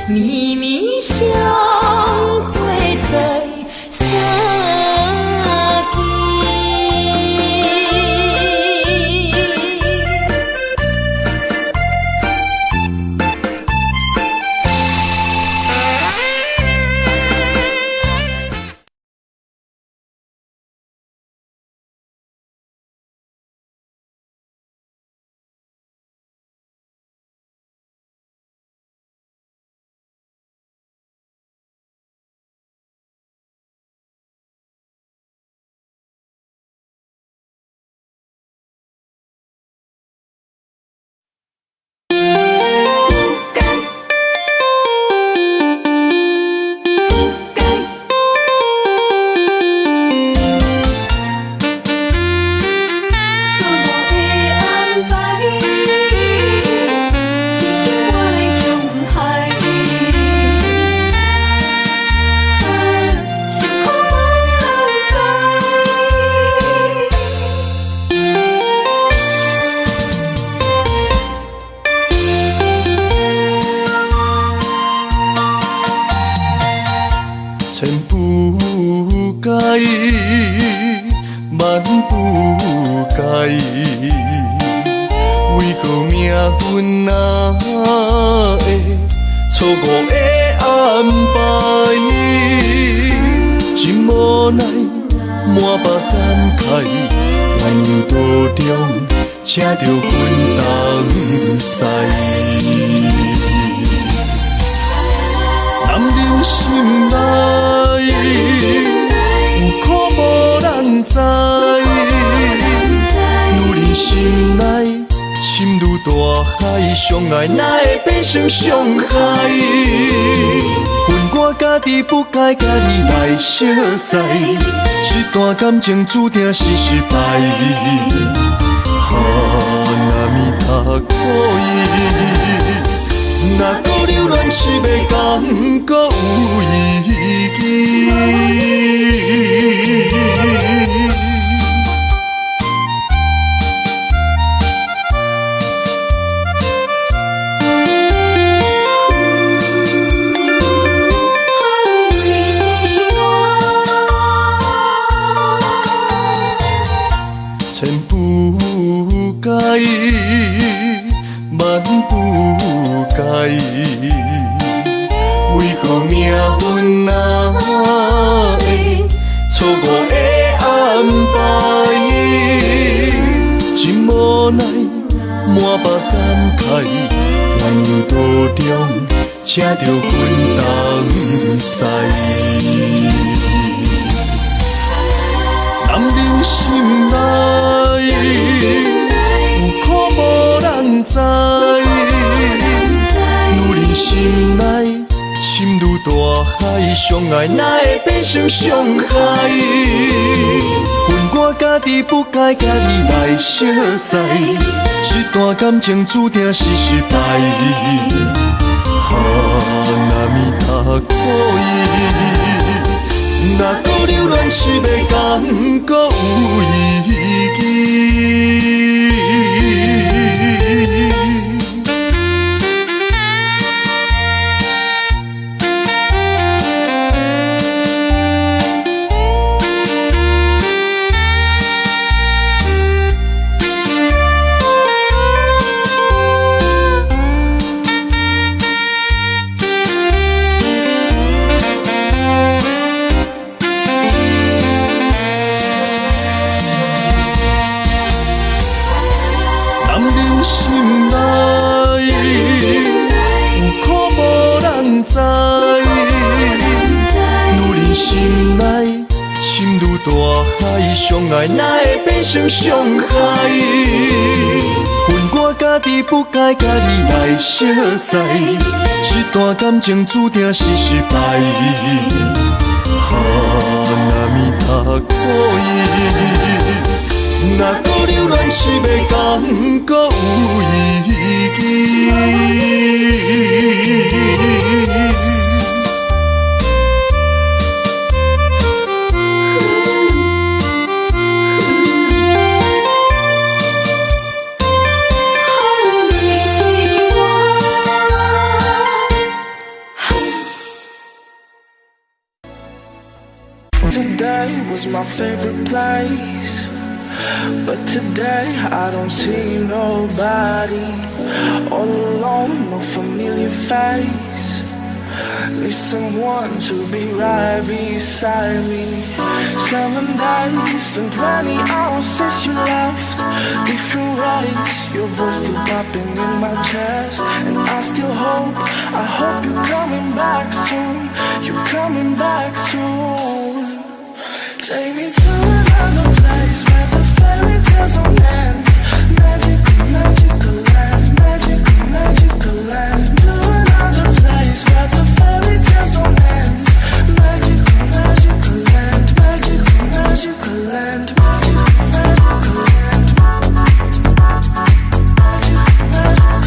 绵绵相会在三更。千不该，万不该，为何命运哪会错误的安排？真无奈，满腹感慨，缘由途中请着分东西。男人心内有苦无人知，女人心内深如大海，相爱哪会变成伤害？恨我家己不该家己来熟悉，这段感情注定是失败。哈，若咪他可以，若搁流恋是要讲搁有意义。千不该，万不该，为何命运啊会错误的安排？真无奈，满腹感慨，原有途中请着阮同驶。男人心内有苦无人知，女人心内深如大海，相爱哪会变成伤害？恨我家己不该甲你来相识，这段感情注定是失败。若面他可以。若搁留恋是要讲搁有意义。心内有苦无人知，女人心内深如大海，相爱哪会变成伤害？恨我家己不该甲你来相识，这段感情注定是失败。若面他可以。若搁留恋是要讲搁有意义。Today was my favorite place, but today I don't see nobody. All alone, no familiar face. Need someone to be right beside me. 7 days and 20 hours since you left. Different ways, your voice still popping in my chest. And I still hope, I hope you're coming back soon. You're coming back soon. Take me to another place where the fairy tales don't end. Magical, magical land, magical, magical land. To another place where the fairy tales don't end. Magical, magical land, magical, magical land, magical, magical land. Magical, magical land. Magical, magical land.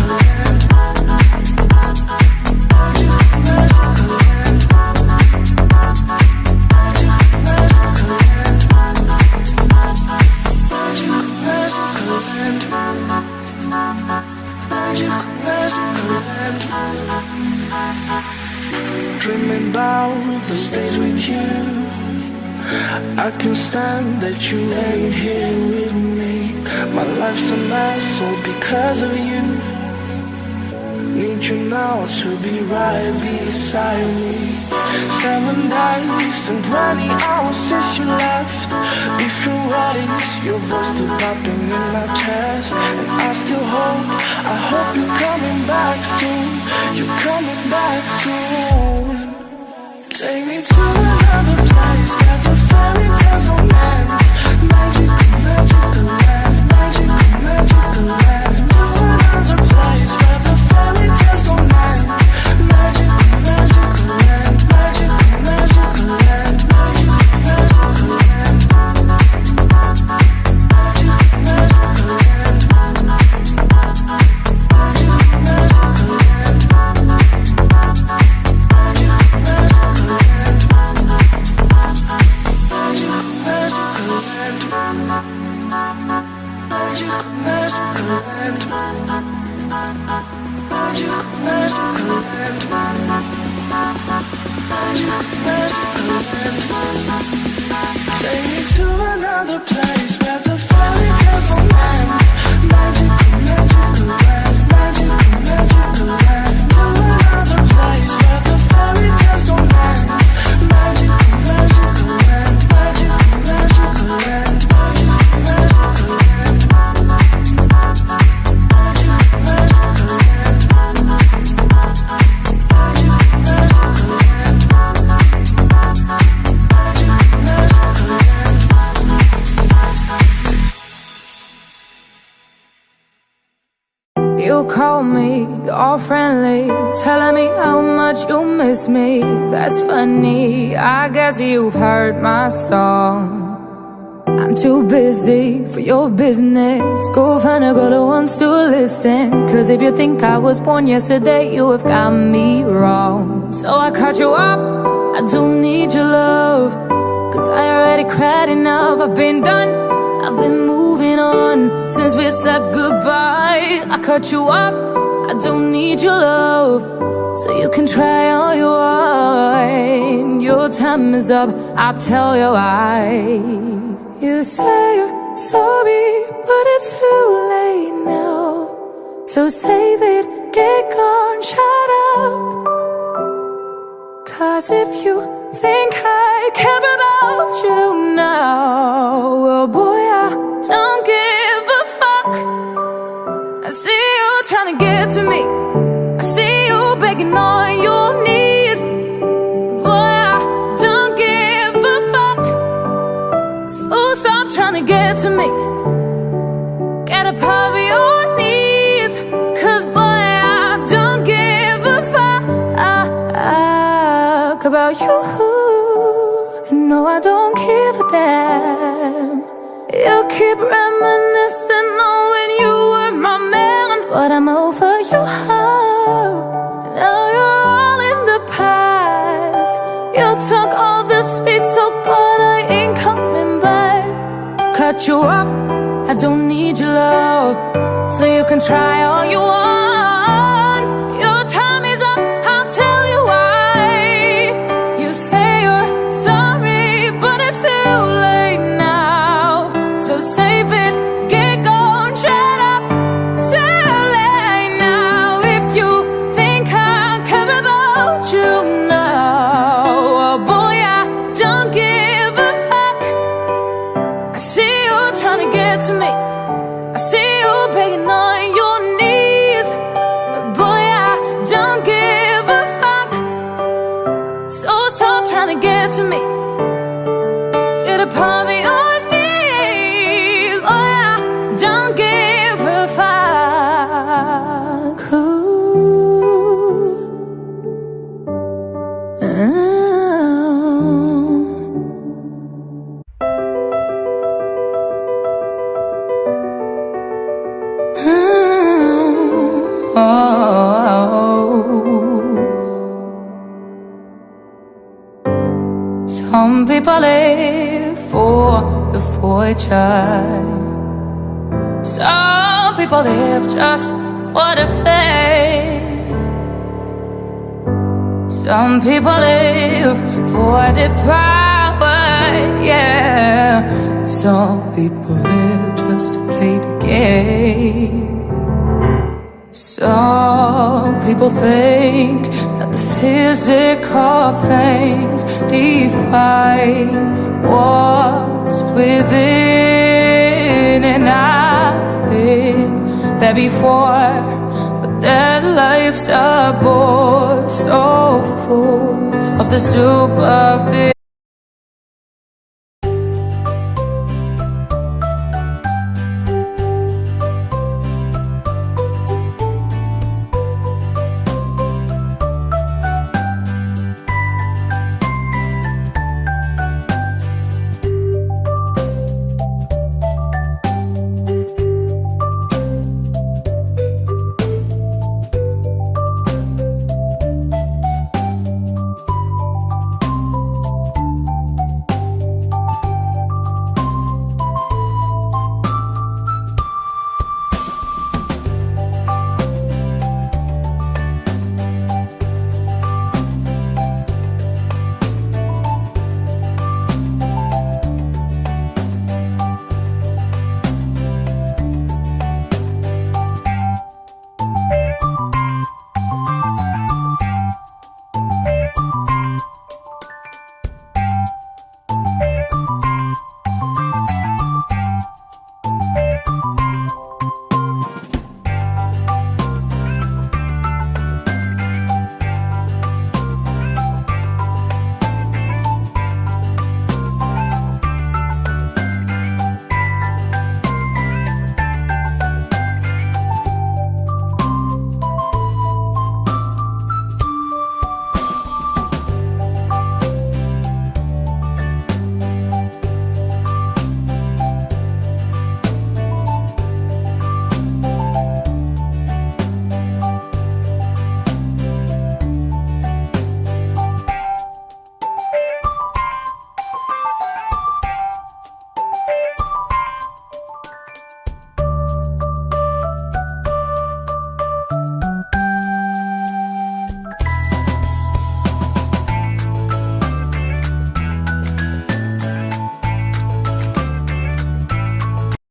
Dreaming about those days with you. I can't stand that you ain't here with me. My life's a mess all because of you. Need you now to be right beside me. 7 days and 20 hours since you left. Different ways, your voice still popping in my chest. And I still hope, I hope you're coming back soon. You're coming back soon. Take me to another place where the fairy tales don't end. Magical, magical land, magical, magical land. To another place where the fairy tales don't end. Magical, magical land, magical, magical land, magical, magical land. Magical, magical land. Magical, magical land. Take me to another place where the fairy tales don't end. Magical, magical land, magical, magical land. To another place where the fairy tales don't end. Magical, magical land, magical, magical land, magical, magical land. You call me all friendly, telling me how much you miss me. That's funny, I guess you've heard my song. I'm too busy for your business. Go find a girl who wants to listen. Cause if you think I was born yesterday, you have got me wrong. So I cut you off, I don't need your love. Cause I already cried enough, I've been done, I've been moving on since we said goodbye. I cut you off, I don't need your love. So you can try all you want. Your time is up, I'll tell you why. You say you're sorry, but it's too late now. So save it, get gone, shut up. Cause if you think I care about you now, well boy, I don't give a fuck. I see you trying to get to me, I see you begging on your knees. Boy, I don't give a fuck. So stop trying to get to me, get up off your knees. Cause boy, I don't give a fuck about you. No, I don't give a damn. You keep reminiscing on when you were my man, but I'm over you. Now you're all in the past. You took all the sweet talk, but I ain't coming back. Cut you off, I don't need your love. So you can try all you want. Your time is up, I'll tell you why. You say you're sorry, but it's too late now. So save it, get gone, shut up. Too late now. If you think I care about you now, oh boy, I don't give a fuck. I see you trying to get to me, I see you begging on your knees. Boy, I don't give a fuck. So stop trying to get to me, get up on your knees. Boy, I don't give a fuck. Some people live for each other. Some people live just for the fame. Some people live for the power, yeah. Some people live just to play the game. Some people think that the physical things define what's within. And I've been there before, but that life's a bore so full of the superficial.